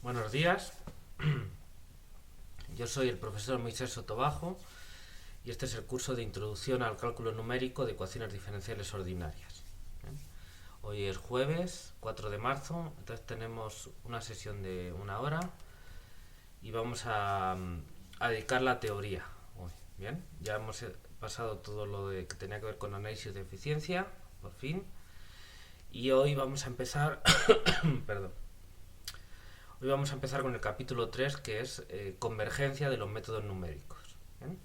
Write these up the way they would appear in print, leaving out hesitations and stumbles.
Buenos días, yo soy el profesor Moisés Sotobajo y este es el curso de Introducción al Cálculo Numérico de Ecuaciones Diferenciales Ordinarias. Hoy es jueves 4 de marzo, entonces tenemos una sesión de una hora y vamos a dedicar la teoría hoy. Bien, ya hemos pasado todo lo que tenía que ver con análisis de eficiencia, por fin, y hoy vamos a empezar, perdón, hoy vamos a empezar con el capítulo 3 que es convergencia de los métodos numéricos. ¿Bien?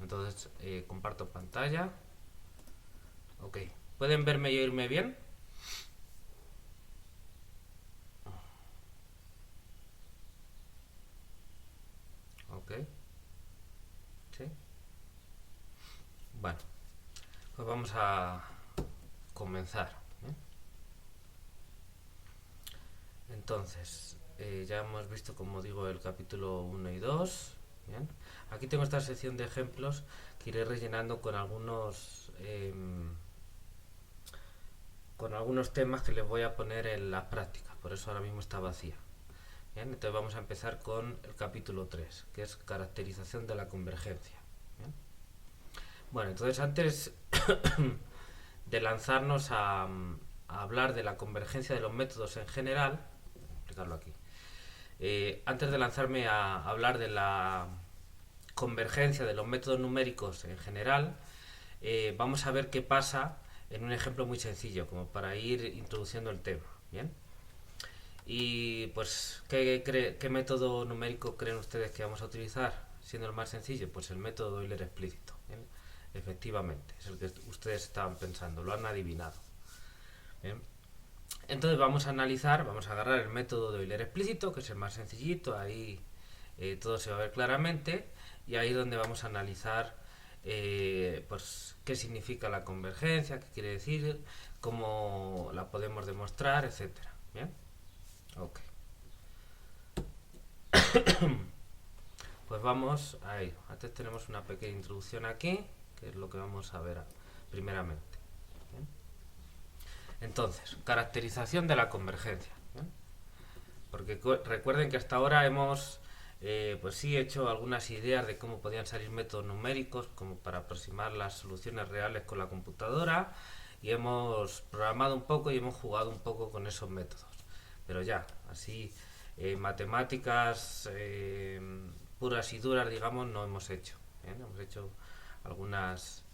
Entonces, comparto pantalla. Ok. ¿Pueden verme y oírme bien? Ok. ¿Sí? Bueno, pues vamos a comenzar. ¿Eh? Entonces, ya hemos visto, como digo, el capítulo 1 y 2. Bien. Aquí tengo esta sección de ejemplos que iré rellenando con algunos temas que les voy a poner en las prácticas. Por eso ahora mismo está vacía. Bien, entonces vamos a empezar con el capítulo 3 que es caracterización de la convergencia. Bien. Bueno, entonces antes de lanzarnos a hablar de la convergencia de los métodos en general, voy a explicarlo aquí, antes de lanzarme a hablar de la convergencia de los métodos numéricos en general, vamos a ver qué pasa en un ejemplo muy sencillo, como para ir introduciendo el tema. Bien. Y pues, ¿qué método numérico creen ustedes que vamos a utilizar? Siendo el más sencillo, pues el método de Euler explícito. ¿Bien? Efectivamente, es el que ustedes estaban pensando, lo han adivinado. ¿Bien? Entonces vamos a analizar, vamos a agarrar el método de Euler explícito, que es el más sencillito, ahí todo se va a ver claramente, y ahí es donde vamos a analizar pues qué significa la convergencia, qué quiere decir, cómo la podemos demostrar, etcétera. ¿Bien? Ok. Pues vamos a ello. Antes tenemos una pequeña introducción aquí, que es lo que vamos a ver primeramente. ¿Bien? Entonces, caracterización de la convergencia. ¿Bien? Porque recuerden que hasta ahora hemos, pues sí, hecho algunas ideas de cómo podían salir métodos numéricos, como para aproximar las soluciones reales con la computadora, y hemos programado un poco y hemos jugado un poco con esos métodos. Pero ya, así, matemáticas puras y duras, digamos, no hemos hecho. ¿Bien? Hemos hecho algunas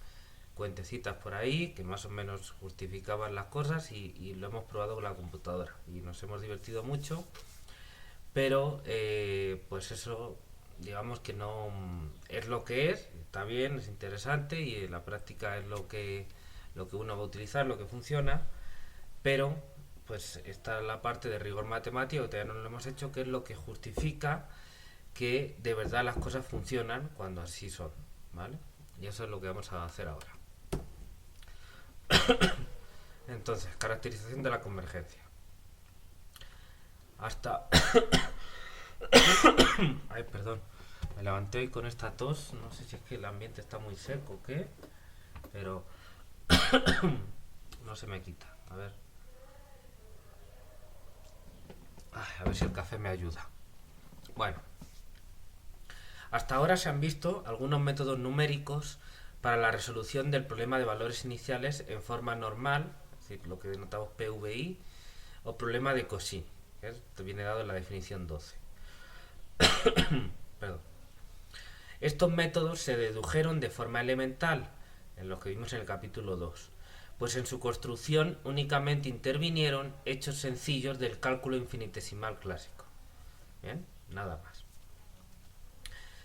cuentecitas por ahí que más o menos justificaban las cosas y lo hemos probado con la computadora y nos hemos divertido mucho, pero pues eso digamos que no es lo que es, está bien, es interesante y en la práctica es lo que uno va a utilizar, lo que funciona, pero pues está la parte de rigor matemático que todavía no lo hemos hecho, que es lo que justifica que de verdad las cosas funcionan cuando así son, ¿vale? Y eso es lo que vamos a hacer ahora. Entonces, caracterización de la convergencia. Hasta... Ay, perdón. Me levanté hoy con esta tos. No sé si es que el ambiente está muy seco o qué. Pero no se me quita. A ver. Ay, a ver si el café me ayuda. Bueno. Hasta ahora se han visto algunos métodos numéricos para la resolución del problema de valores iniciales en forma normal, es decir, lo que denotamos PVI, o problema de Cauchy, que viene dado en la definición 12. Perdón. Estos métodos se dedujeron de forma elemental, en lo que vimos en el capítulo 2, pues en su construcción únicamente intervinieron hechos sencillos del cálculo infinitesimal clásico. Bien, nada más.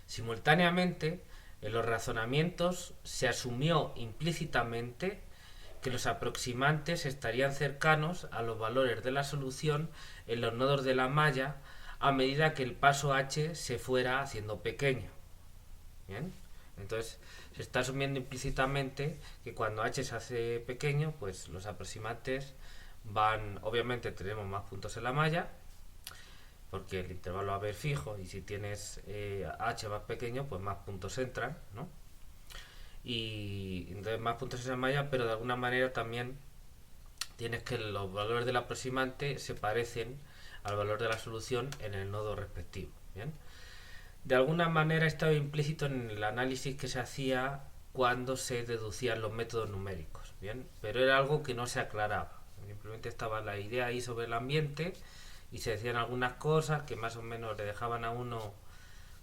Simultáneamente, en los razonamientos se asumió implícitamente que los aproximantes estarían cercanos a los valores de la solución en los nodos de la malla a medida que el paso h se fuera haciendo pequeño. ¿Bien? Entonces se está asumiendo implícitamente que cuando h se hace pequeño, pues los aproximantes van, obviamente tenemos más puntos en la malla, porque el intervalo a ver fijo, y si tienes h más pequeño, pues más puntos entran, ¿no? Y entonces más puntos en la malla, pero de alguna manera también tienes que los valores del aproximante se parecen al valor de la solución en el nodo respectivo. ¿Bien? De alguna manera estaba implícito en el análisis que se hacía cuando se deducían los métodos numéricos, ¿bien? Pero era algo que no se aclaraba. Simplemente estaba la idea ahí sobre el ambiente y se decían algunas cosas que más o menos le dejaban a uno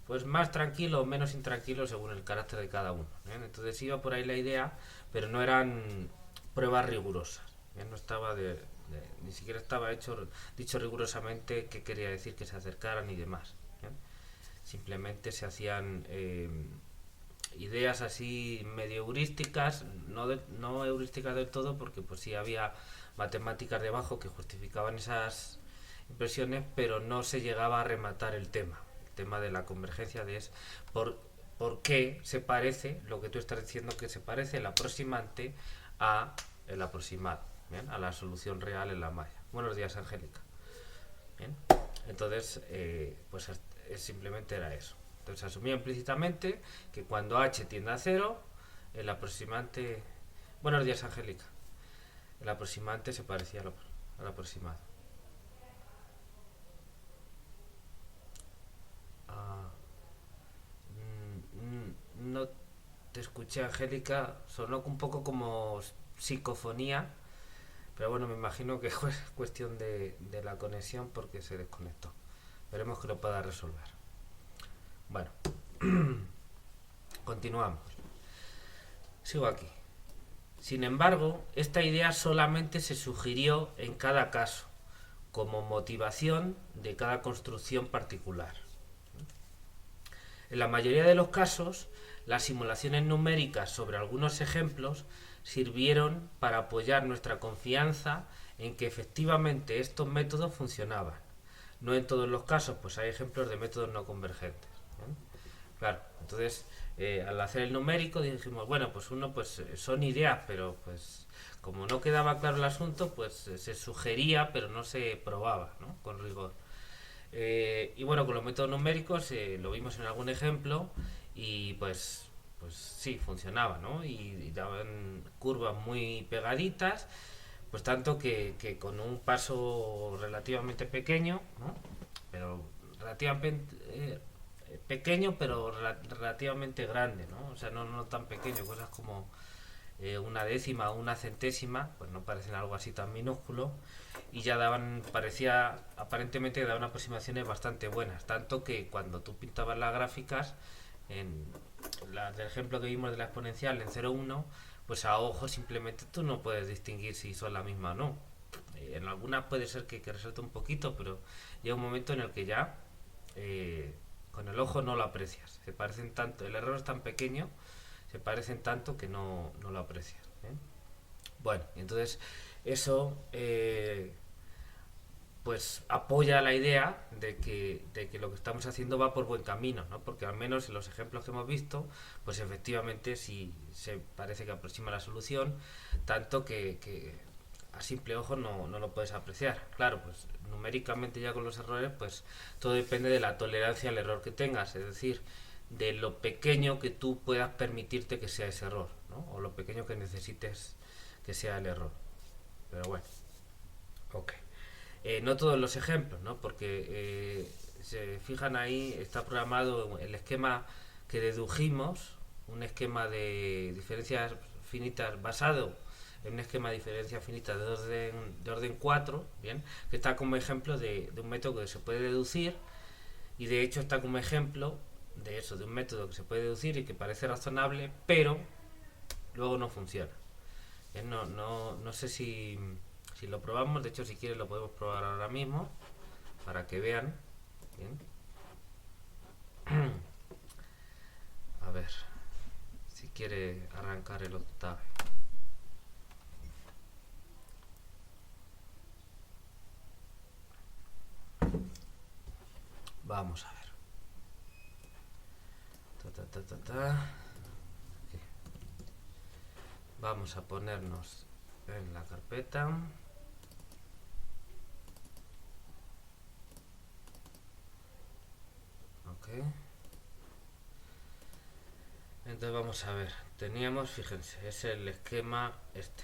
pues más tranquilo o menos intranquilo según el carácter de cada uno. ¿Bien? Entonces iba por ahí la idea, pero no eran pruebas rigurosas. ¿Bien? No estaba ni siquiera estaba dicho rigurosamente qué quería decir que se acercaran y demás. ¿Bien? Simplemente se hacían ideas así medio heurísticas, no heurísticas del todo, porque pues sí había matemáticas debajo que justificaban esas impresiones, pero no se llegaba a rematar el tema de la convergencia de por qué se parece lo que tú estás diciendo, que se parece el aproximante a el aproximado, ¿bien? A la solución real en la malla. Buenos días, Angélica. ¿Bien? Entonces, pues simplemente era eso. Entonces asumía implícitamente que cuando h tiende a 0, el aproximante... Buenos días, Angélica. El aproximante se parecía al aproximado. Ah, no te escuché, Angélica. Sonó un poco como psicofonía, pero bueno, me imagino que fue cuestión de la conexión porque se desconectó. Esperemos que lo pueda resolver. Bueno, continuamos. Sigo aquí. Sin embargo, esta idea solamente se sugirió en cada caso, como motivación de cada construcción particular. En la mayoría de los casos, las simulaciones numéricas sobre algunos ejemplos sirvieron para apoyar nuestra confianza en que efectivamente estos métodos funcionaban. No en todos los casos, pues hay ejemplos de métodos no convergentes. Claro, entonces al hacer el numérico dijimos, bueno, pues son ideas, pero pues como no quedaba claro el asunto, pues se sugería, pero no se probaba, ¿no? Con rigor. Y bueno, con los métodos numéricos lo vimos en algún ejemplo y pues sí, funcionaba, ¿no? Y daban curvas muy pegaditas, pues tanto que con un paso relativamente pequeño, ¿no? Pero relativamente pequeño, pero relativamente grande, ¿no? O sea, no tan pequeño, cosas como una décima o una centésima, pues no parecen algo así tan minúsculo, y ya aparentemente daban aproximaciones bastante buenas, tanto que cuando tú pintabas las gráficas, en del ejemplo que vimos de la exponencial en 0,1, pues a ojo simplemente tú no puedes distinguir si son la misma o no. En algunas puede ser que resalte un poquito, pero llega un momento en el que ya con el ojo no lo aprecias. Se parecen tanto, el error es tan pequeño, se parecen tanto que no lo aprecias. Bueno, entonces eso pues apoya la idea de que lo que estamos haciendo va por buen camino, ¿no? Porque al menos en los ejemplos que hemos visto, pues efectivamente sí se parece que aproxima la solución, tanto que a simple ojo no lo puedes apreciar. Claro, pues numéricamente ya con los errores, pues todo depende de la tolerancia al error que tengas, es decir, de lo pequeño que tú puedas permitirte que sea ese error, ¿no? O lo pequeño que necesites que sea el error. Pero bueno, ok. No todos los ejemplos, ¿no? Porque se fijan ahí, está programado el esquema que dedujimos, un esquema de diferencias finitas basado en un esquema de diferencias finitas de orden 4, ¿bien? Que está como ejemplo de un método que se puede deducir, y de hecho está como ejemplo de eso, de un método que se puede deducir y que parece razonable, pero luego no funciona. No sé si lo probamos, de hecho si quieren lo podemos probar ahora mismo para que vean. Bien. A ver, si quiere arrancar el octave. Vamos a ver. Aquí. Vamos a ponernos en la carpeta. Ok. Entonces vamos a ver. Teníamos, fíjense, es el esquema este.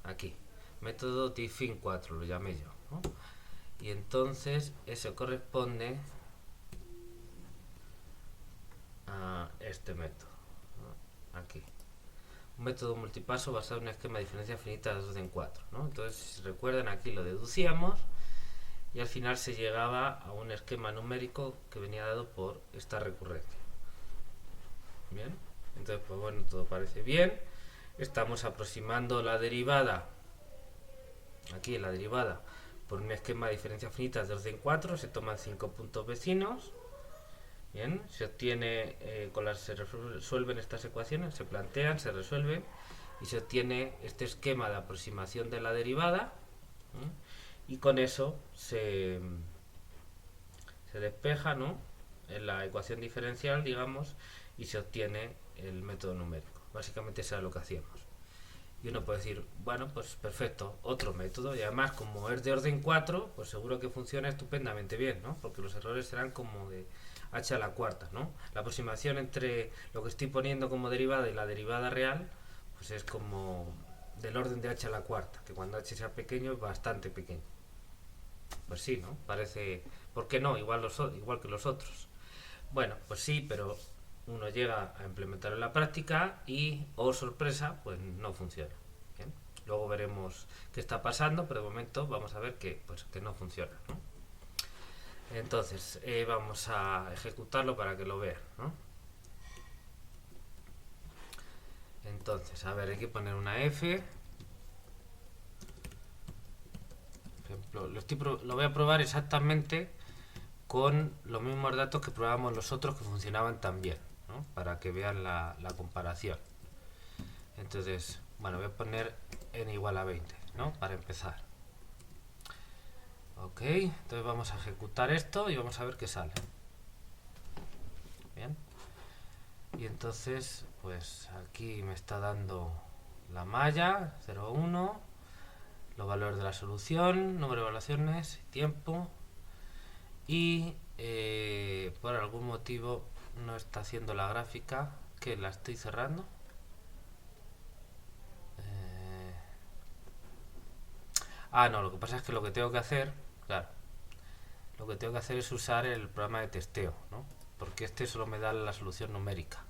aquí, método diffin 4 lo llamé yo, ¿no? Y entonces eso corresponde a este método, ¿no? Aquí, un método multipaso basado en un esquema de diferencia finita de 2 en 4, ¿no? Entonces, si recuerdan, aquí lo deducíamos y al final se llegaba a un esquema numérico que venía dado por esta recurrencia. Bien, entonces pues bueno, todo parece bien. Estamos aproximando la derivada, aquí la derivada, por un esquema de diferencia finita de 2 en 4, se toman 5 puntos vecinos. Bien, se obtiene, se resuelven estas ecuaciones, se plantean, se resuelven y se obtiene este esquema de aproximación de la derivada, y con eso se despeja, ¿no?, en la ecuación diferencial, digamos, y se obtiene el método numérico. Básicamente eso es lo que hacíamos. Y uno puede decir, bueno, pues perfecto, otro método, y además como es de orden 4, pues seguro que funciona estupendamente bien, ¿no? Porque los errores serán como de h a la cuarta, ¿no? La aproximación entre lo que estoy poniendo como derivada y la derivada real, pues es como del orden de h a la cuarta, que cuando h sea pequeño es bastante pequeño. Pues sí, ¿no? Parece, ¿por qué no? Igual que los otros. Bueno, pues sí, pero uno llega a implementarlo en la práctica y, oh sorpresa, pues no funciona. ¿Bien? Luego veremos qué está pasando, pero de momento vamos a ver que, pues, que no funciona, ¿no? Entonces, vamos a ejecutarlo para que lo vean, ¿no? Entonces, a ver, hay que poner una F. Por ejemplo, lo voy a probar exactamente con los mismos datos que probábamos los otros que funcionaban tan bien, ¿no? Para que vean la comparación. Entonces, bueno, voy a poner n igual a 20, ¿no? Para empezar. Ok, entonces vamos a ejecutar esto y vamos a ver qué sale. Bien. Y entonces, pues aquí me está dando la malla, 0, 1, los valores de la solución, número de evaluaciones, tiempo. Y por algún motivo no está haciendo la gráfica, que la estoy cerrando. No, lo que pasa es que lo que tengo que hacer, claro, lo que tengo que hacer es usar el programa de testeo, ¿no? Porque este solo me da la solución numérica,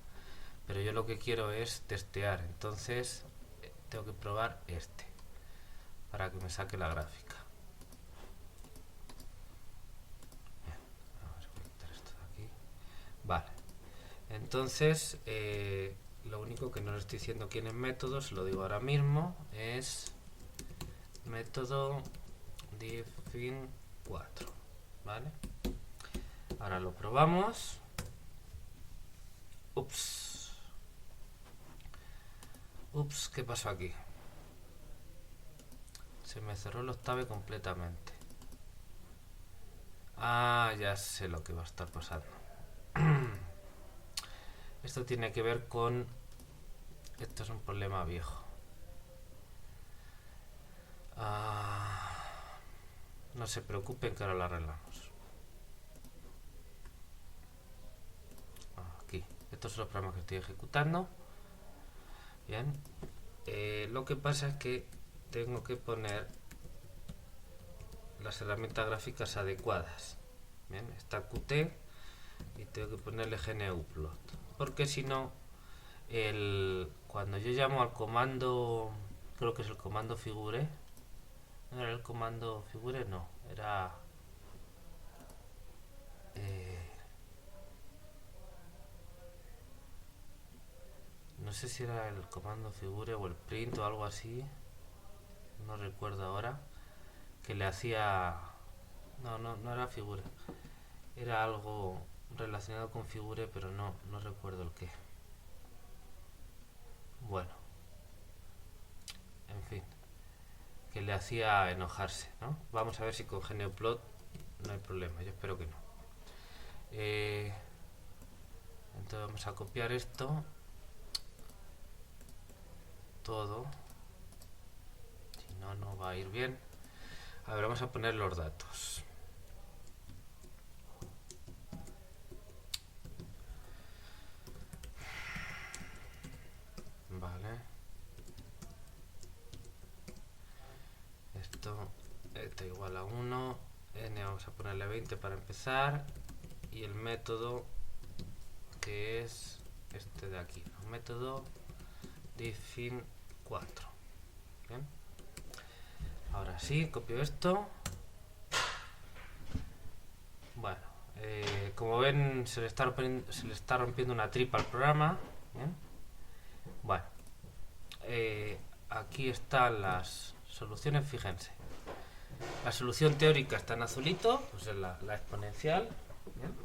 pero yo lo que quiero es testear, entonces tengo que probar este para que me saque la gráfica. Bien, a ver, voy a quitar esto de aquí. Vale, entonces lo único que no le estoy diciendo aquí en el método, se lo digo ahora mismo, es método diffin 4, ¿vale? Ahora lo probamos. Ups, ¿qué pasó aquí? Se me cerró el octave completamente. Ya sé lo que va a estar pasando. Esto tiene que ver con... Esto es un problema viejo. No se preocupen que ahora lo arreglamos. Aquí. Estos son los programas que estoy ejecutando. Bien. Lo que pasa es que tengo que poner las herramientas gráficas adecuadas. Bien, está Qt y tengo que ponerle GNUplot, porque si no, cuando yo llamo al comando, creo que es el comando figure, no era el comando figure, no, era no sé si era el comando figure o el print o algo así, no recuerdo ahora, que le hacía, no era figure, era algo relacionado con figure, pero no recuerdo el qué. Bueno, en fin, que le hacía enojarse, ¿no? Vamos a ver si con GNUplot no hay problema, yo espero que no. Entonces vamos a copiar esto todo, si no, no va a ir bien. A ver, vamos a poner los datos. Vale. esto igual a 1, n vamos a ponerle 20 para empezar, y el método que es este de aquí, ¿no? Método diffin 4. Bien. Ahora sí, copio esto. Bueno, como ven, se le está rompiendo una tripa al programa. Bien. Bueno, aquí están las soluciones, fíjense. La solución teórica está en azulito, pues es la exponencial. Bien.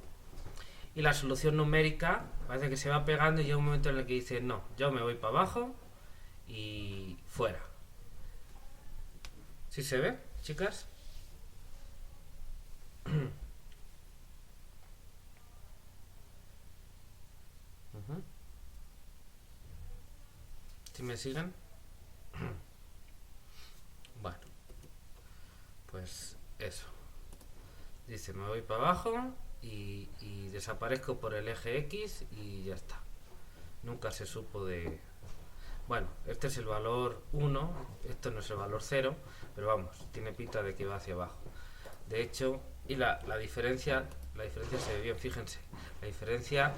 Y la solución numérica parece que se va pegando y llega un momento en el que dice, no, yo me voy para abajo y fuera. ¿Sí se ve, chicas? ¿Sí me siguen? Bueno, pues eso. Dice, me voy para abajo y desaparezco por el eje X y ya está. Nunca se supo de... Bueno, este es el valor 1, esto no es el valor 0, pero vamos, tiene pinta de que va hacia abajo. De hecho, y la diferencia se ve bien, fíjense. La diferencia,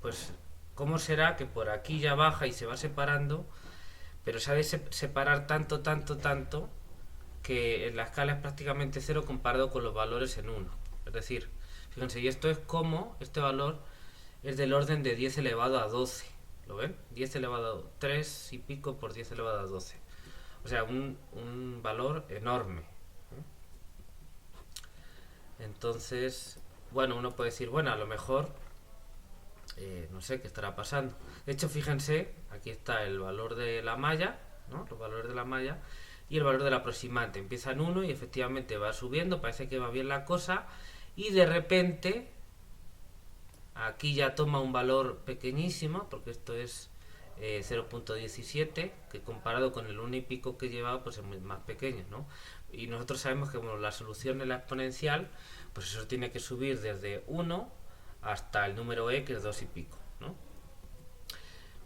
pues, ¿cómo será que por aquí ya baja y se va separando? Pero se ha de separar tanto, que en la escala es prácticamente 0 comparado con los valores en 1. Es decir, fíjense, y esto es como, este valor es del orden de 10 elevado a 12. ¿Lo ven? 10 elevado a 3 y pico por 10 elevado a 12. O sea, un valor enorme. Entonces, bueno, uno puede decir, bueno, a lo mejor, no sé qué estará pasando. De hecho, fíjense, aquí está el valor de la malla, ¿no? Los valores de la malla y el valor del aproximante. Empieza en 1 y efectivamente va subiendo, parece que va bien la cosa, y de repente aquí ya toma un valor pequeñísimo, porque esto es 0.17, que comparado con el 1 y pico que llevaba, pues es muy más pequeño, ¿no? Y nosotros sabemos que, bueno, la solución es la exponencial, pues eso tiene que subir desde 1 hasta el número e, que es 2 y pico, ¿no?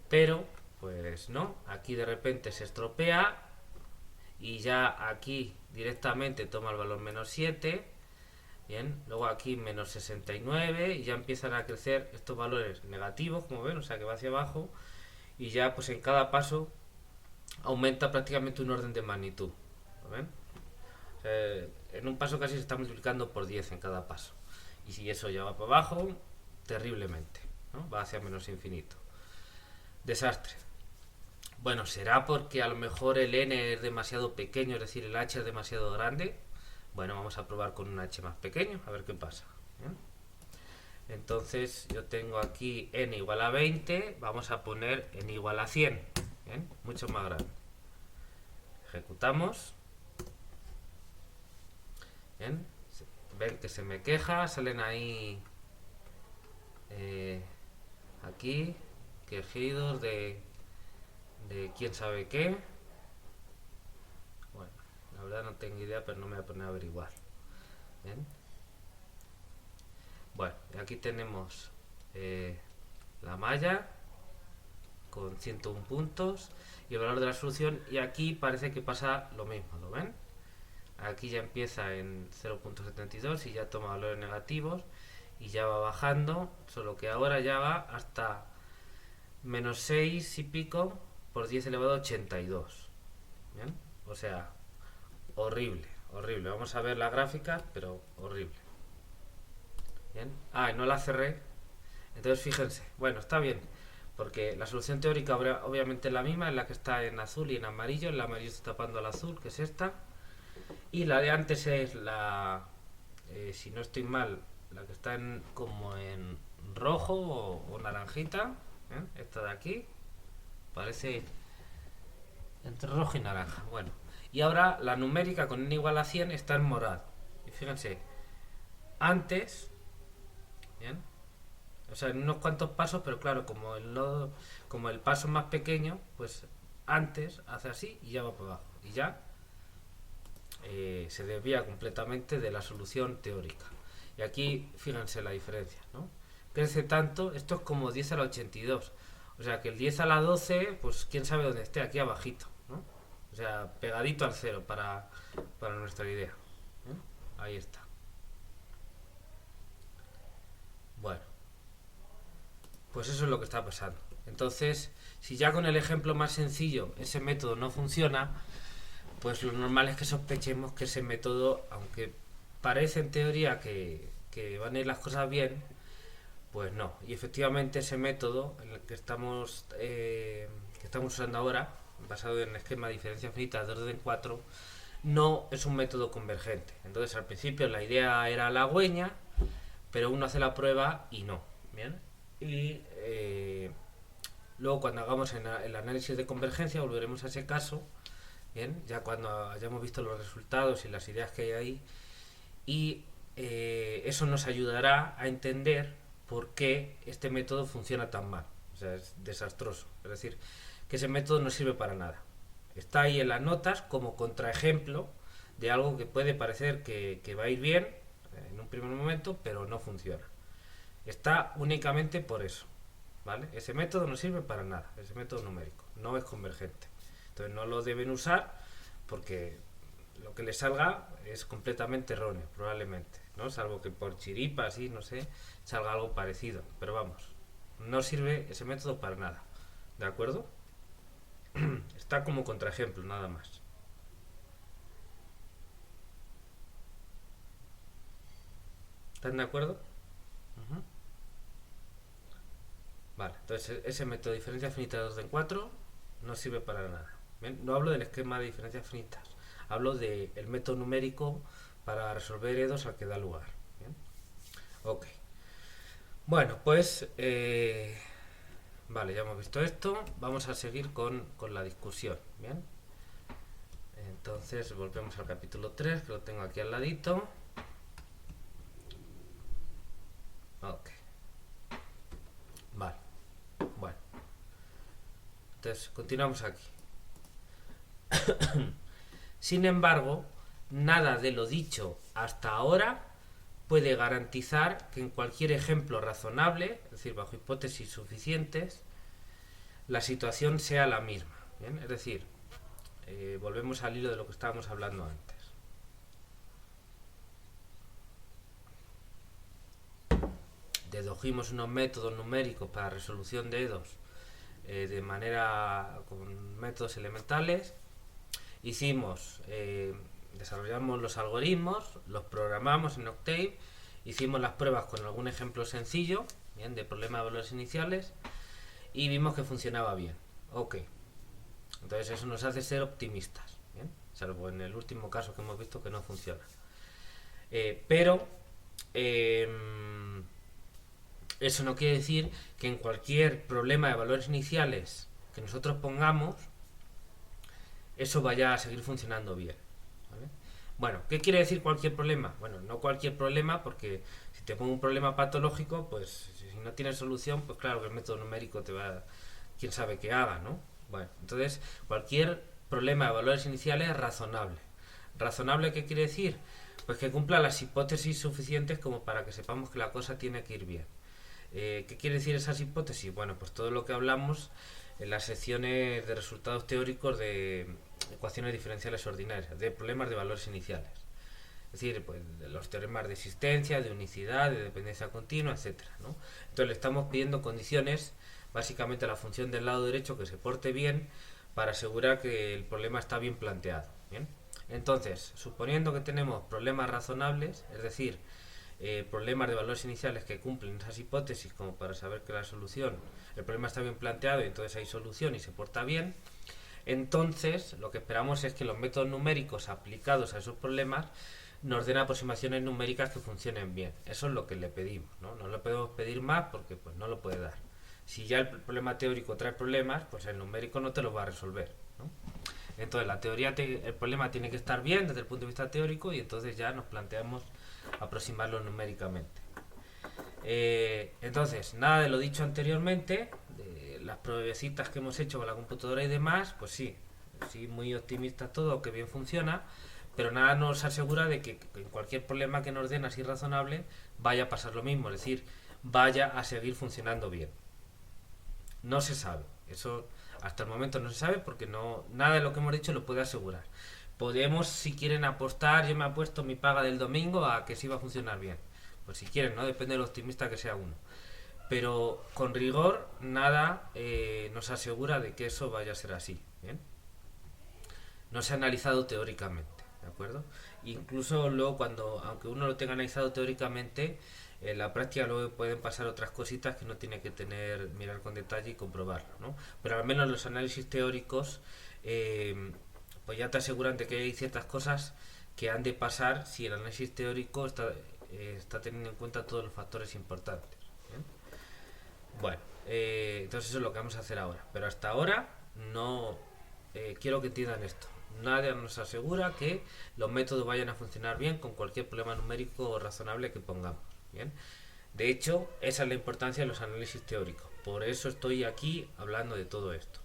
Pero, pues no, aquí de repente se estropea y ya aquí directamente toma el valor menos 7. Bien, luego aquí menos 69 y ya empiezan a crecer estos valores negativos, como ven, o sea que va hacia abajo, y ya pues en cada paso aumenta prácticamente un orden de magnitud. ¿Lo ven? O sea, en un paso casi se está multiplicando por 10 en cada paso. Y si eso ya va para abajo, terriblemente, ¿no? Va hacia menos infinito. Desastre. Bueno, ¿será porque a lo mejor el n es demasiado pequeño, es decir, el h es demasiado grande? Bueno, vamos a probar con un h más pequeño, a ver qué pasa. ¿Bien? Entonces yo tengo aquí n igual a 20, vamos a poner n igual a 100. ¿Bien? Mucho más grande. Ejecutamos. ¿Bien? Ven que se me queja, salen ahí aquí quejidos de quién sabe qué. Bueno, la verdad no tengo idea, pero no me voy a poner a averiguar. ¿Bien? Bueno, aquí tenemos la malla con 101 puntos y el valor de la solución, y aquí parece que pasa lo mismo, ¿lo ven? Aquí ya empieza en 0.72 y ya toma valores negativos y ya va bajando, solo que ahora ya va hasta menos 6 y pico por 10 elevado a 82. ¿Bien? O sea, horrible, horrible. Vamos a ver la gráfica, pero horrible. Bien. Ah, y no la cerré. Entonces fíjense, bueno, está bien, porque la solución teórica obviamente es la misma, es la que está en azul y en amarillo. El amarillo está tapando al azul, que es esta. Y la de antes es la, si no estoy mal, la que está como en rojo o naranjita. Esta de aquí parece entre rojo y naranja. Bueno, y ahora la numérica con n igual a 100 está en morado. Y fíjense, antes, bien, o sea, en unos cuantos pasos, pero claro, como el paso es más pequeño, pues antes hace así y ya va para abajo. Y ya se desvía completamente de la solución teórica. Y aquí fíjense la diferencia, ¿no? Crece tanto, esto es como 10 a la 82. O sea que el 10 a la 12, pues quién sabe dónde esté, aquí abajito, ¿no? o sea, pegadito al 0 para nuestra idea. Ahí está. Bueno, pues eso es lo que está pasando. Entonces, si ya con el ejemplo más sencillo ese método no funciona, pues lo normal es que sospechemos que ese método, aunque parece en teoría que van a ir las cosas bien, pues no. Y efectivamente ese método, el que estamos usando ahora, basado en esquema de diferencia finita de orden 4, no es un método convergente. Entonces al principio la idea era halagüeña, pero uno hace la prueba y no. ¿Bien? Y luego cuando hagamos el análisis de convergencia volveremos a ese caso, bien, ya cuando hayamos visto los resultados y las ideas que hay ahí, y eso nos ayudará a entender por qué este método funciona tan mal, o sea, es desastroso, es decir, que ese método no sirve para nada. Está ahí en las notas como contraejemplo de algo que puede parecer que va a ir bien en un primer momento, pero no funciona. Está únicamente por eso, ¿vale? Ese método no sirve para nada, ese método numérico, no es convergente. Entonces no lo deben usar porque lo que les salga es completamente erróneo, probablemente, ¿no? Salvo que por chiripa, así, no sé, salga algo parecido. Pero vamos, no sirve ese método para nada, ¿de acuerdo? Está como contraejemplo, nada más. ¿Están de acuerdo? Uh-huh. Vale, entonces ese método de diferencia finita de 2 en 4 no sirve para nada. ¿Bien? No hablo del esquema de diferencias finitas, hablo del método numérico para resolver E2 al que da lugar. ¿Bien? Ok. Bueno, pues vale, ya hemos visto esto. Vamos a seguir con la discusión. Bien. Entonces volvemos al capítulo 3, que lo tengo aquí al ladito. Ok. Vale. Bueno. Entonces, continuamos aquí. Sin embargo, nada de lo dicho hasta ahora puede garantizar que en cualquier ejemplo razonable, es decir, bajo hipótesis suficientes, la situación sea la misma. ¿Bien? Es decir, volvemos al hilo de lo que estábamos hablando antes. Dedujimos unos métodos numéricos para resolución de E2 de manera con métodos elementales. Desarrollamos los algoritmos, los programamos en Octave, hicimos las pruebas con algún ejemplo sencillo, bien, de problema de valores iniciales, y vimos que funcionaba bien. Ok. Entonces eso nos hace ser optimistas, ¿bien? Salvo en el último caso que hemos visto que no funciona. Pero eso no quiere decir que en cualquier problema de valores iniciales que nosotros pongamos, eso vaya a seguir funcionando bien. ¿Vale? Bueno, ¿qué quiere decir cualquier problema? Bueno, no cualquier problema, porque si te pongo un problema patológico, pues si no tienes solución, pues claro que el método numérico te va, quién sabe qué haga, ¿no? Bueno, entonces cualquier problema de valores iniciales es razonable. ¿Razonable qué quiere decir? Pues que cumpla las hipótesis suficientes como para que sepamos que la cosa tiene que ir bien. ¿Qué quiere decir esas hipótesis? Bueno, pues todo lo que hablamos en las secciones de resultados teóricos de ecuaciones diferenciales ordinarias, de problemas de valores iniciales. Es decir, pues, los teoremas de existencia, de unicidad, de dependencia continua, etcétera, ¿no? Entonces le estamos pidiendo condiciones, básicamente a la función del lado derecho, que se porte bien para asegurar que el problema está bien planteado. ¿Bien? Entonces, suponiendo que tenemos problemas razonables, es decir, problemas de valores iniciales que cumplen esas hipótesis como para saber que la solución, el problema está bien planteado y entonces hay solución y se porta bien, entonces lo que esperamos es que los métodos numéricos aplicados a esos problemas nos den aproximaciones numéricas que funcionen bien. Eso es lo que le pedimos, ¿no? No le podemos pedir más porque pues no lo puede dar. Si ya el problema teórico trae problemas, pues el numérico no te lo va a resolver, ¿no? Entonces la teoría el problema tiene que estar bien desde el punto de vista teórico y entonces ya nos planteamos aproximarlo numéricamente. Entonces, nada de lo dicho anteriormente, de las pruebecitas que hemos hecho con la computadora y demás, pues sí, muy optimista todo, que bien funciona, pero nada nos asegura de que en cualquier problema que nos den así razonable vaya a pasar lo mismo, es decir, vaya a seguir funcionando bien. No se sabe, eso hasta el momento no se sabe porque no nada de lo que hemos dicho lo puede asegurar. Podemos, si quieren apostar, yo me apuesto mi paga del domingo a que sí va a funcionar bien. Pues si quieren, ¿no? Depende del optimista que sea uno. Pero con rigor, nada nos asegura de que eso vaya a ser así. ¿Bien? No se ha analizado teóricamente, ¿de acuerdo? Incluso luego aunque uno lo tenga analizado teóricamente, en la práctica luego pueden pasar otras cositas que no tiene que mirar con detalle y comprobarlo, ¿no? Pero al menos los análisis teóricos pues ya te aseguran de que hay ciertas cosas que han de pasar si el análisis teórico está teniendo en cuenta todos los factores importantes. ¿Bien? Bueno, entonces eso es lo que vamos a hacer ahora. Pero hasta ahora no quiero que entiendan esto. Nadie nos asegura que los métodos vayan a funcionar bien con cualquier problema numérico razonable que pongamos. ¿Bien? De hecho, esa es la importancia de los análisis teóricos. Por eso estoy aquí hablando de todo esto.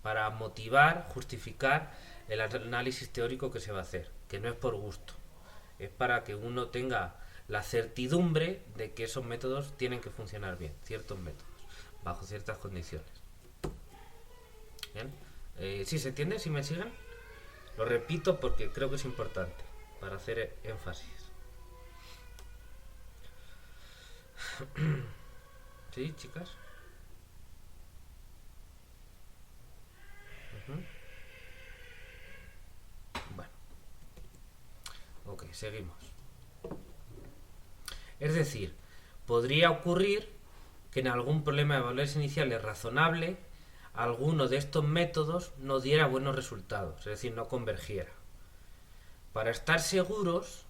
Para motivar, justificar el análisis teórico que se va a hacer. Que no es por gusto. Es para que uno tenga la certidumbre de que esos métodos tienen que funcionar bien. Ciertos métodos. Bajo ciertas condiciones. ¿Bien? ¿Sí se entiende? ¿Sí me siguen? Lo repito porque creo que es importante. Para hacer énfasis. ¿Sí, chicas? Bueno. Ok, seguimos. Es decir, podría ocurrir que en algún problema de valores iniciales razonable, alguno de estos métodos no diera buenos resultados, es decir, no convergiera. Para estar seguros,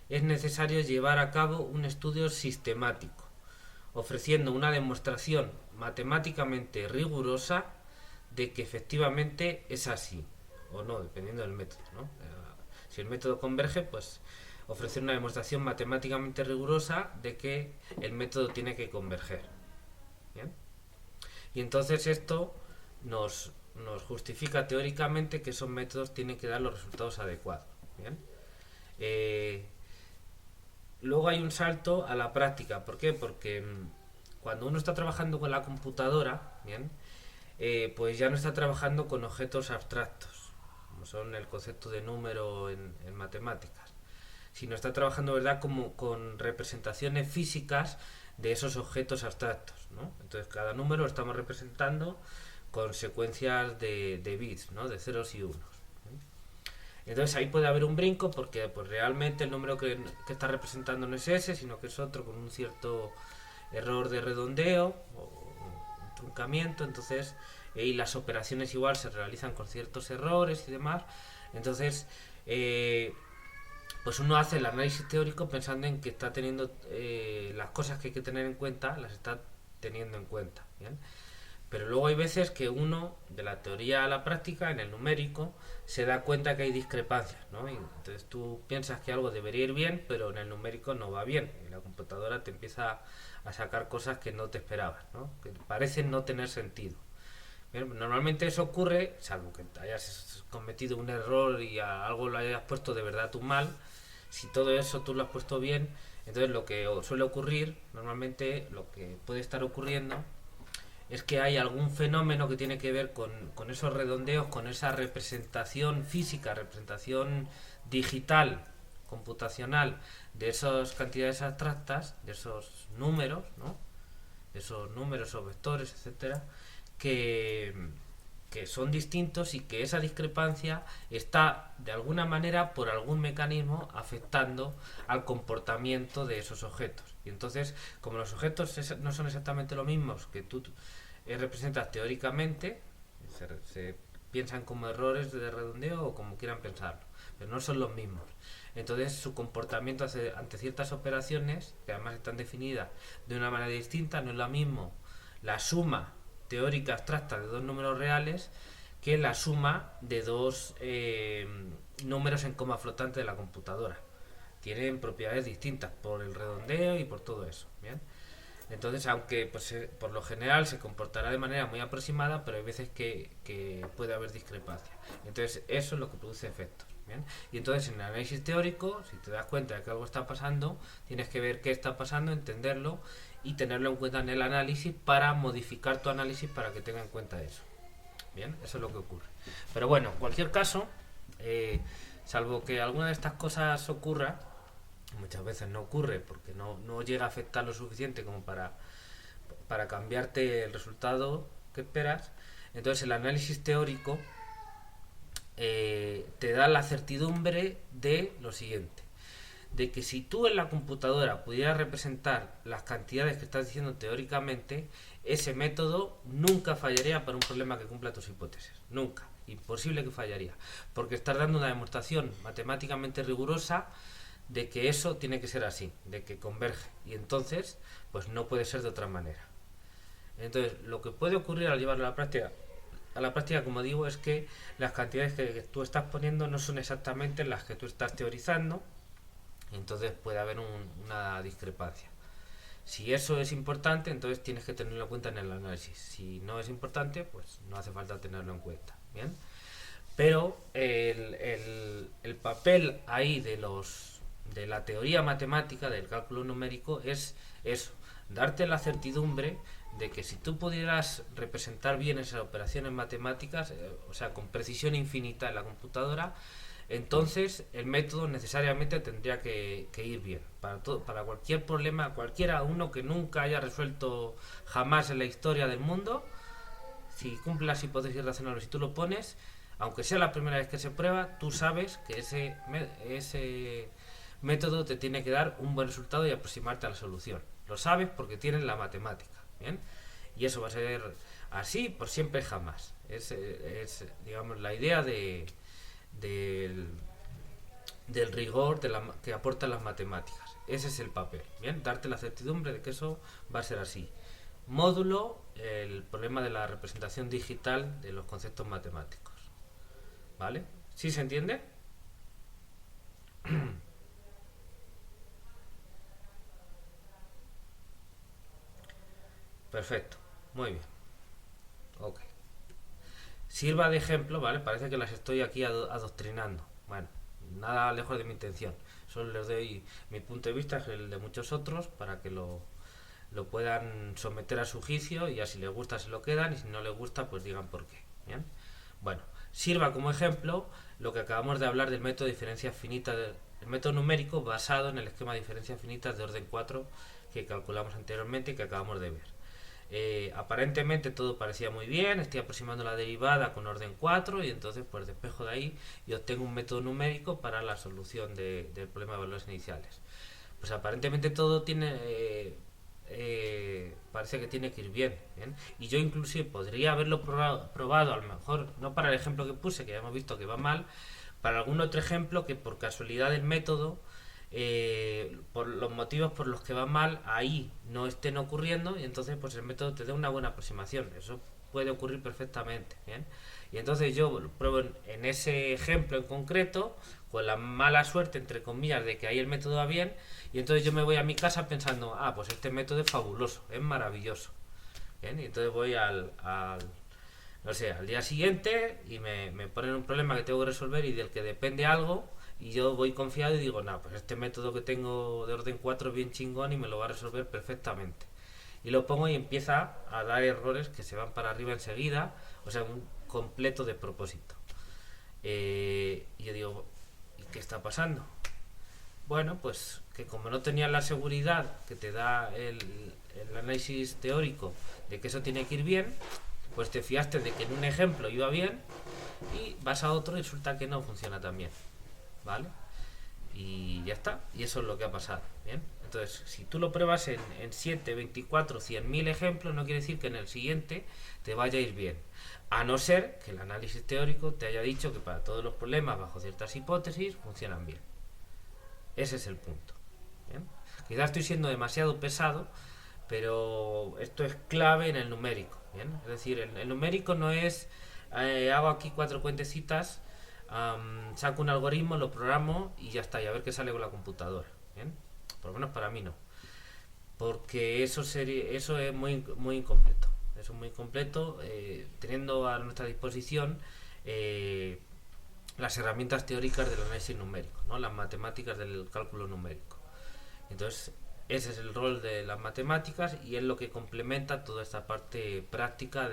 es necesario llevar a cabo un estudio sistemático, ofreciendo una demostración matemáticamente rigurosa de que efectivamente es así, o no, dependiendo del método, ¿no? Si el método converge, pues ofrecer una demostración matemáticamente rigurosa de que el método tiene que converger. ¿Bien? Y entonces esto nos justifica teóricamente que esos métodos tienen que dar los resultados adecuados. ¿Bien? Luego hay un salto a la práctica. ¿Por qué? Porque cuando uno está trabajando con la computadora, ¿bien? Pues ya no está trabajando con objetos abstractos, como son el concepto de número en matemáticas, sino está trabajando, ¿verdad?, como con representaciones físicas de esos objetos abstractos, ¿no? Entonces cada número lo estamos representando con secuencias de bits, ¿no?, de ceros y unos. Entonces ahí puede haber un brinco porque pues realmente el número que está representando no es ese, sino que es otro con un cierto error de redondeo o un truncamiento. Entonces y las operaciones igual se realizan con ciertos errores y demás. Entonces pues uno hace el análisis teórico pensando en que está teniendo las cosas que hay que tener en cuenta, las está teniendo en cuenta, ¿bien? Pero luego hay veces que uno, de la teoría a la práctica, en el numérico, se da cuenta que hay discrepancias, ¿no? Y entonces tú piensas que algo debería ir bien, pero en el numérico no va bien. Y la computadora te empieza a sacar cosas que no te esperabas, ¿no? Que parecen no tener sentido. Bien, normalmente eso ocurre, salvo que hayas cometido un error y algo lo hayas puesto de verdad tú mal. Si todo eso tú lo has puesto bien, entonces lo que suele ocurrir, normalmente lo que puede estar ocurriendo, es que hay algún fenómeno que tiene que ver con esos redondeos, con esa representación física, representación digital, computacional, de esas cantidades abstractas, de esos números, ¿no? De esos números o vectores, etcétera, que son distintos y que esa discrepancia está de alguna manera por algún mecanismo afectando al comportamiento de esos objetos. Y entonces, como los objetos no son exactamente los mismos que tú representas teóricamente, se piensan como errores de redondeo o como quieran pensarlo, pero no son los mismos. Entonces su comportamiento ante ciertas operaciones, que además están definidas de una manera distinta, no es lo mismo la suma teórica abstracta de dos números reales que la suma de dos números en coma flotante de la computadora. Tienen propiedades distintas por el redondeo y por todo eso. ¿Bien? Entonces, aunque pues, por lo general se comportará de manera muy aproximada, pero hay veces que puede haber discrepancia. Entonces, eso es lo que produce efectos. ¿Bien? Y entonces, en el análisis teórico, si te das cuenta de que algo está pasando, tienes que ver qué está pasando, entenderlo y tenerlo en cuenta en el análisis para modificar tu análisis para que tenga en cuenta eso. Bien, eso es lo que ocurre. Pero bueno, en cualquier caso, salvo que alguna de estas cosas ocurra, muchas veces no ocurre porque no llega a afectar lo suficiente como para cambiarte el resultado que esperas. Entonces el análisis teórico te da la certidumbre de lo siguiente, de que si tú en la computadora pudieras representar las cantidades que estás diciendo teóricamente, ese método nunca fallaría para un problema que cumpla tus hipótesis. Nunca. Imposible que fallaría. Porque estás dando una demostración matemáticamente rigurosa de que eso tiene que ser así, de que converge. Y entonces, pues no puede ser de otra manera. Entonces, lo que puede ocurrir al llevarlo a la práctica, como digo, es que las cantidades que tú estás poniendo no son exactamente las que tú estás teorizando. Entonces puede haber una discrepancia. Si eso es importante, entonces tienes que tenerlo en cuenta en el análisis. Si no es importante, pues no hace falta tenerlo en cuenta. ¿Bien? Pero el papel ahí de la teoría matemática, del cálculo numérico, es eso, darte la certidumbre de que si tú pudieras representar bien esas operaciones matemáticas, o sea, con precisión infinita en la computadora, entonces el método necesariamente tendría que ir bien para cualquier problema, cualquiera uno que nunca haya resuelto jamás en la historia del mundo. Si cumple las hipótesis razonables y tú lo pones, aunque sea la primera vez que se prueba, tú sabes que ese método te tiene que dar un buen resultado y aproximarte a la solución. Lo sabes porque tienes la matemática. ¿Bien? Y eso va a ser así por siempre jamás. Es digamos, la idea del rigor que aportan las matemáticas. Ese es el papel. ¿Bien? Darte la certidumbre de que eso va a ser así. Módulo, el problema de la representación digital de los conceptos matemáticos. ¿Vale? ¿Sí se entiende? Perfecto. Muy bien. Ok. Sirva de ejemplo, ¿vale? Parece que las estoy aquí adoctrinando. Bueno, nada lejos de mi intención. Solo les doy mi punto de vista, es el de muchos otros, para que lo puedan someter a su juicio y ya si les gusta se lo quedan y si no les gusta pues digan por qué. ¿Bien? Bueno, sirva como ejemplo lo que acabamos de hablar del método de diferencias finitas, el método numérico basado en el esquema de diferencias finitas de orden 4 que calculamos anteriormente y que acabamos de ver. Aparentemente todo parecía muy bien, estoy aproximando la derivada con orden 4 y entonces pues despejo de ahí y obtengo un método numérico para la solución del problema de valores iniciales. Pues aparentemente todo parece que tiene que ir bien, ¿bien? Y yo inclusive podría haberlo probado, a lo mejor no para el ejemplo que puse, que ya hemos visto que va mal, para algún otro ejemplo que por casualidad del método, por los motivos por los que va mal, ahí no estén ocurriendo y entonces pues el método te da una buena aproximación. Eso puede ocurrir perfectamente, ¿bien? Y entonces yo lo pruebo en ese ejemplo en concreto, con la mala suerte, entre comillas, de que ahí el método va bien, y entonces yo me voy a mi casa pensando, pues este método es fabuloso, es maravilloso. ¿Bien? Y entonces voy no sé, al día siguiente y me ponen un problema que tengo que resolver y del que depende algo, y yo voy confiado y digo, pues este método que tengo de orden 4 es bien chingón y me lo va a resolver perfectamente. Y lo pongo y empieza a dar errores que se van para arriba enseguida, o sea, un completo despropósito. Y yo digo, ¿y qué está pasando? Bueno, pues que como no tenías la seguridad que te da el análisis teórico de que eso tiene que ir bien, pues te fiaste de que en un ejemplo iba bien y vas a otro y resulta que no funciona tan bien. ¿Vale? Y ya está. Y eso es lo que ha pasado. ¿Bien? Entonces, si tú lo pruebas en 7, 24, 100.000 ejemplos, no quiere decir que en el siguiente te vaya a ir bien. A no ser que el análisis teórico te haya dicho que para todos los problemas, bajo ciertas hipótesis, funcionan bien. Ese es el punto. ¿Bien? Quizás estoy siendo demasiado pesado, pero esto es clave en el numérico. ¿Bien? Es decir, el numérico no es hago aquí 4 cuentecitas, saco un algoritmo, lo programo y ya está, y a ver qué sale con la computadora. ¿Bien? Por lo menos para mí no, porque eso es muy incompleto. Eso es muy incompleto, teniendo a nuestra disposición las herramientas teóricas del análisis numérico, ¿no? Las matemáticas del cálculo numérico. Entonces, ese es el rol de las matemáticas y es lo que complementa toda esta parte práctica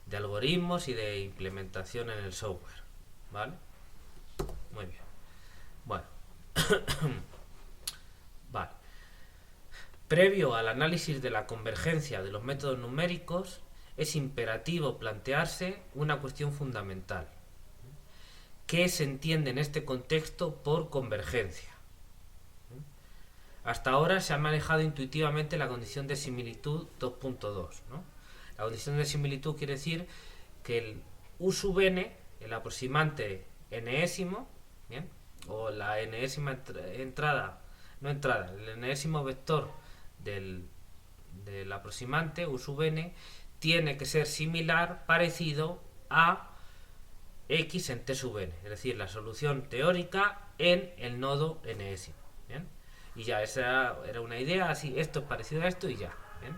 de algoritmos y de implementación en el software, ¿vale? Muy bien. Bueno, vale. Previo al análisis de la convergencia de los métodos numéricos, es imperativo plantearse una cuestión fundamental. ¿Qué se entiende en este contexto por convergencia? Hasta ahora se ha manejado intuitivamente la condición de similitud 2.2, ¿no? La condición de similitud quiere decir que el u sub n, el aproximante enésimo, ¿bien? O la enésima el enésimo vector del aproximante u sub n tiene que ser similar, parecido a x en t sub n, es decir, la solución teórica en el nodo enésimo, ¿bien? Y ya, esa era una idea, así, esto es parecido a esto y ya, ¿bien?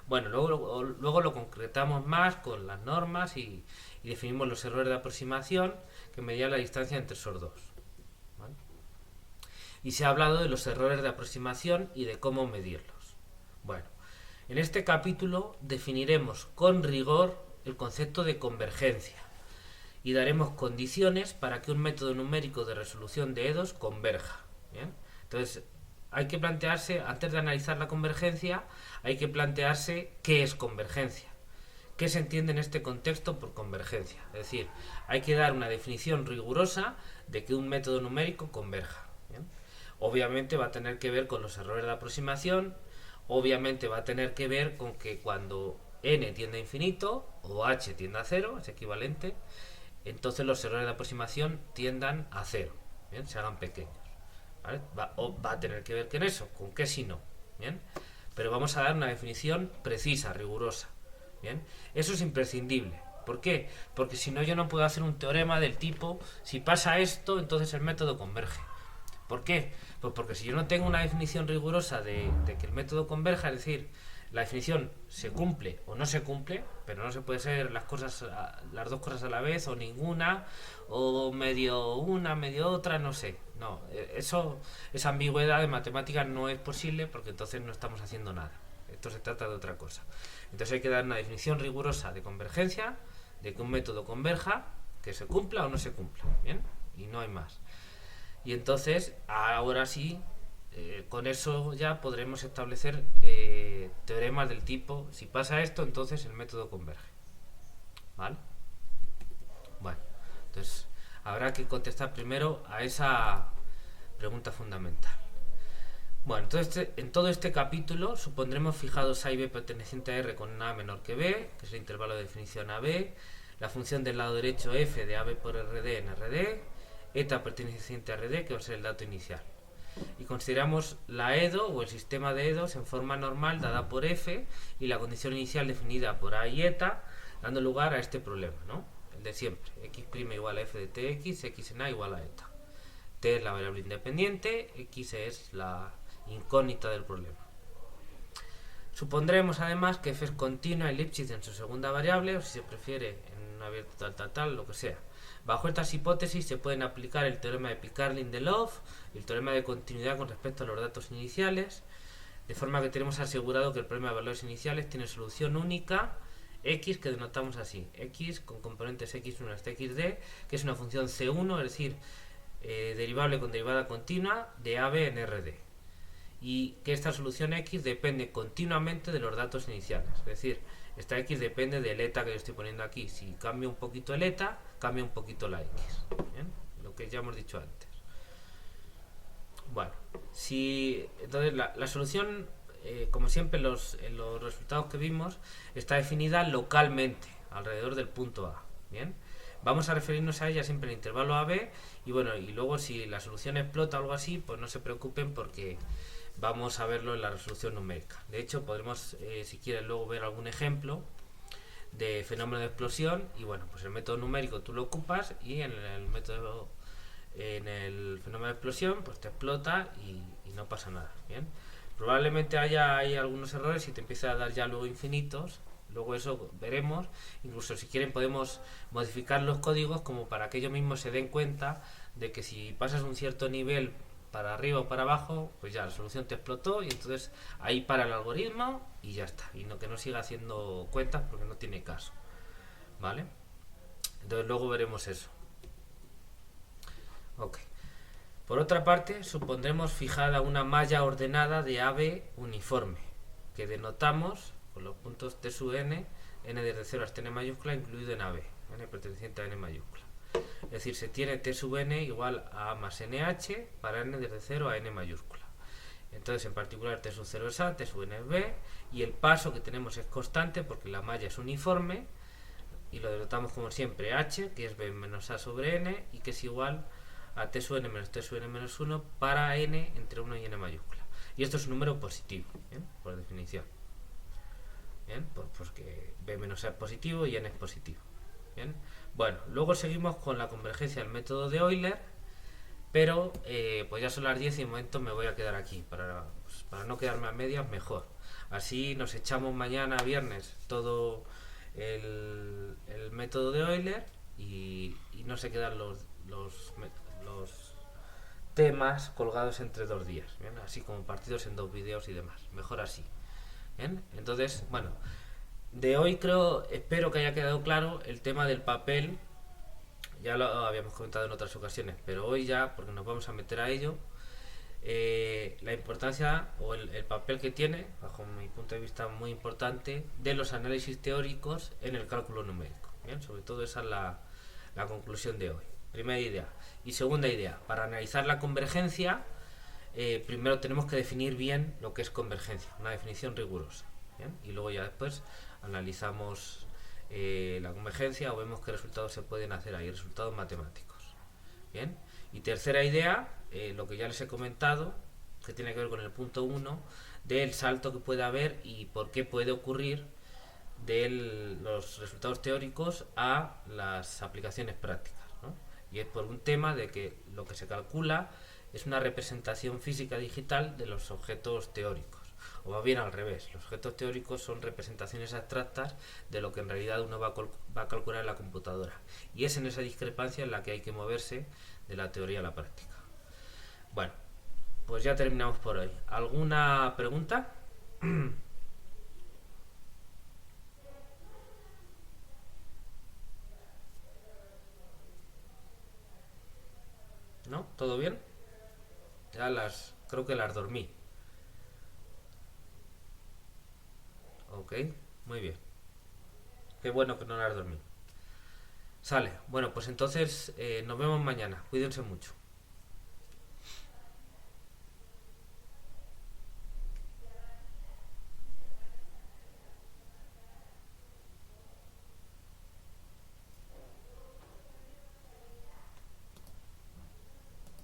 Bueno, luego lo concretamos más con las normas y definimos los errores de aproximación que medían la distancia entre esos dos, ¿vale? Y se ha hablado de los errores de aproximación y de cómo medirlos. Bueno, en este capítulo definiremos con rigor el concepto de convergencia y daremos condiciones para que un método numérico de resolución de EDOS converja, ¿bien? Entonces, hay que plantearse, antes de analizar la convergencia, hay que plantearse qué es convergencia, qué se entiende en este contexto por convergencia. Es decir, hay que dar una definición rigurosa de que un método numérico converja, ¿bien? Obviamente va a tener que ver con los errores de aproximación, obviamente va a tener que ver con que cuando n tiende a infinito o h tiende a 0, es equivalente, entonces los errores de aproximación tiendan a 0, ¿bien? Se hagan pequeños, ¿vale? Va a tener que ver con eso, con qué si no, ¿bien? Pero vamos a dar una definición precisa, rigurosa, ¿bien? Eso es imprescindible. ¿Por qué? Porque si no, yo no puedo hacer un teorema del tipo, si pasa esto, entonces el método converge. ¿Por qué? Pues porque si yo no tengo una definición rigurosa de que el método converja, es decir, la definición se cumple o no se cumple, pero no se puede ser las dos cosas a la vez, o ninguna, o medio una, medio otra, no sé. No, esa ambigüedad de matemáticas no es posible porque entonces no estamos haciendo nada. Esto se trata de otra cosa. Entonces hay que dar una definición rigurosa de convergencia, de que un método converja, que se cumpla o no se cumpla, ¿bien? Y no hay más. Y entonces, ahora sí, con eso ya podremos establecer teoremas del tipo, si pasa esto, entonces el método converge, ¿vale? Bueno, entonces habrá que contestar primero a esa pregunta fundamental. Bueno, entonces en todo este capítulo supondremos fijados A y B perteneciente a R con A menor que B, que es el intervalo de definición AB, la función del lado derecho f de AB por RD en RD, eta perteneciente a RD, que va a ser el dato inicial. Y consideramos la EDO o el sistema de EDOs en forma normal dada por f y la condición inicial definida por A y eta, dando lugar a este problema, ¿no? El de siempre, x' igual a f de tx, x en A igual a eta. T es la variable independiente, x es la incógnita del problema. Supondremos además que f es continua en Lipschitz en su segunda variable, o si se prefiere en una abierta tal, lo que sea. Bajo estas hipótesis se pueden aplicar el teorema de Picard-Lindelof y el teorema de continuidad con respecto a los datos iniciales, de forma que tenemos asegurado que el problema de valores iniciales tiene solución única, x, que denotamos así, x con componentes x1 hasta xd, que es una función c1, es decir, derivable con derivada continua de AB en RD. Y que esta solución x depende continuamente de los datos iniciales, es decir, esta x depende del eta que yo estoy poniendo aquí. Si cambio un poquito el eta, cambia un poquito la x, ¿bien? Lo que ya hemos dicho antes. Bueno, entonces la solución, como siempre en los resultados que vimos, está definida localmente, alrededor del punto A, ¿bien? Vamos a referirnos a ella siempre en el intervalo AB, y bueno, y luego si la solución explota o algo así, pues no se preocupen porque vamos a verlo en la resolución numérica. De hecho, podremos, si quieren, luego ver algún ejemplo de fenómeno de explosión, y bueno, pues el método numérico tú lo ocupas y en el fenómeno de explosión pues te explota y no pasa nada, ¿bien? Probablemente hay algunos errores y te empieza a dar ya luego infinitos, luego eso veremos. Incluso si quieren podemos modificar los códigos como para que ellos mismos se den cuenta de que si pasas un cierto nivel para arriba o para abajo, pues ya la solución te explotó y entonces ahí para el algoritmo y ya está, y que no siga haciendo cuentas porque no tiene caso. ¿vale? Entonces luego veremos eso. Ok. Por otra parte, supondremos fijada una malla ordenada de AB uniforme, que denotamos con los puntos T sub n, n desde 0 hasta n mayúscula, incluido en AB, n perteneciente a n mayúscula. Es decir, se tiene T sub n igual a A más NH para n desde 0 a n mayúscula. Entonces, en particular, T sub 0 es A, T sub n es B, y el paso que tenemos es constante porque la malla es uniforme, y lo denotamos como siempre H, que es B menos A sobre N, y que es igual a T sub N menos T sub N menos 1 para N entre 1 y N mayúscula. Y esto es un número positivo, ¿bien? Por definición. ¿Bien? Pues que B menos A es positivo y N es positivo. ¿Bien? Bueno, luego seguimos con la convergencia del método de Euler, pero pues ya son las 10 y de momento me voy a quedar aquí, para no quedarme a medias mejor. Así nos echamos mañana viernes todo el método de Euler y no se quedan los temas colgados entre 2 días, ¿bien? Así como partidos en 2 vídeos y demás. Mejor así. ¿Bien? Entonces, bueno, de hoy espero que haya quedado claro el tema del papel. Ya lo habíamos comentado en otras ocasiones, pero hoy ya, porque nos vamos a meter a ello, la importancia o el papel que tiene, bajo mi punto de vista muy importante, de los análisis teóricos en el cálculo numérico. ¿Bien? Sobre todo esa es la conclusión de hoy. Primera idea. Y segunda idea, para analizar la convergencia, primero tenemos que definir bien lo que es convergencia, una definición rigurosa. ¿Bien? Y luego ya después analizamos la convergencia o vemos qué resultados se pueden hacer ahí, resultados matemáticos. Bien. Y tercera idea, lo que ya les he comentado, que tiene que ver con el punto 1, del salto que puede haber y por qué puede ocurrir de los resultados teóricos a las aplicaciones prácticas, ¿no? Y es por un tema de que lo que se calcula es una representación física digital de los objetos teóricos. O va bien al revés, los objetos teóricos son representaciones abstractas de lo que en realidad uno va a calcular en la computadora. Y es en esa discrepancia en la que hay que moverse de la teoría a la práctica. Bueno, pues ya terminamos por hoy. ¿Alguna pregunta? ¿No? ¿Todo bien? Ya creo que las dormí. Ok, muy bien. Qué bueno que no las dormí. Sale. Bueno, pues entonces nos vemos mañana. Cuídense mucho.